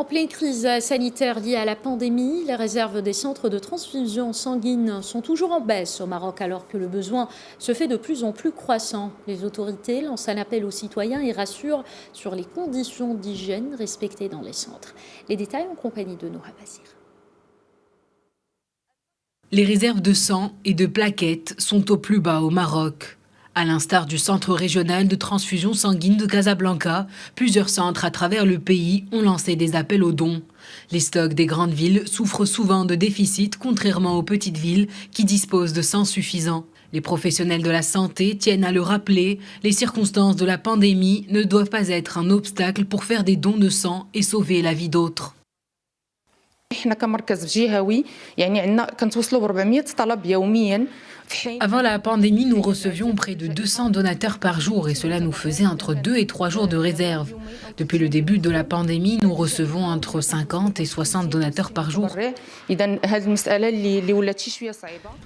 En pleine crise sanitaire liée à la pandémie, les réserves des centres de transfusion sanguine sont toujours en baisse au Maroc alors que le besoin se fait de plus en plus croissant. Les autorités lancent un appel aux citoyens et rassurent sur les conditions d'hygiène respectées dans les centres. Les détails en compagnie de Noura Bazir. Les réserves de sang et de plaquettes sont au plus bas au Maroc. À l'instar du centre régional de transfusion sanguine de Casablanca, plusieurs centres à travers le pays ont lancé des appels aux dons. Les stocks des grandes villes souffrent souvent de déficits, contrairement aux petites villes qui disposent de sang suffisant. Les professionnels de la santé tiennent à le rappeler, les circonstances de la pandémie ne doivent pas être un obstacle pour faire des dons de sang et sauver la vie d'autres. Avant la pandémie, nous recevions près de 200 donateurs par jour et cela nous faisait entre 2 et 3 jours de réserve. Depuis le début de la pandémie, nous recevons entre 50 et 60 donateurs par jour.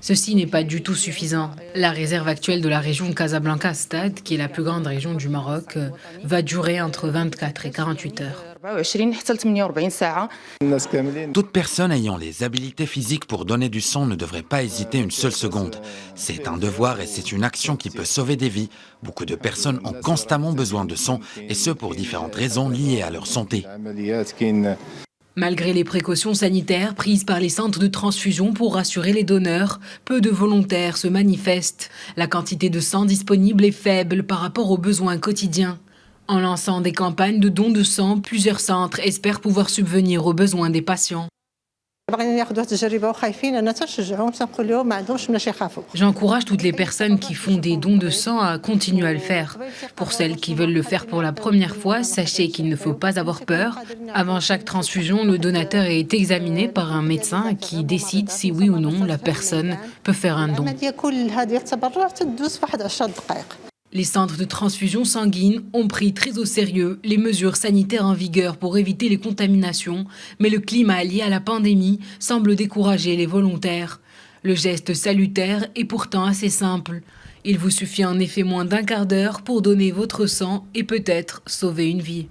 Ceci n'est pas du tout suffisant. La réserve actuelle de la région Casablanca-Stade, qui est la plus grande région du Maroc, va durer entre 24 et 48 heures. Toute personne ayant les habilités physiques pour donner du sang ne devrait pas hésiter une seule seconde. C'est un devoir et c'est une action qui peut sauver des vies. Beaucoup de personnes ont constamment besoin de sang et ce pour différentes raisons liées à leur santé. Malgré les précautions sanitaires prises par les centres de transfusion pour rassurer les donneurs, peu de volontaires se manifestent. La quantité de sang disponible est faible par rapport aux besoins quotidiens. En lançant des campagnes de dons de sang, plusieurs centres espèrent pouvoir subvenir aux besoins des patients. J'encourage toutes les personnes qui font des dons de sang à continuer à le faire. Pour celles qui veulent le faire pour la première fois, sachez qu'il ne faut pas avoir peur. Avant chaque transfusion, le donateur est examiné par un médecin qui décide si oui ou non la personne peut faire un don. Les centres de transfusion sanguine ont pris très au sérieux les mesures sanitaires en vigueur pour éviter les contaminations, mais le climat lié à la pandémie semble décourager les volontaires. Le geste salutaire est pourtant assez simple. Il vous suffit en effet moins d'1 quart d'heure pour donner votre sang et peut-être sauver une vie.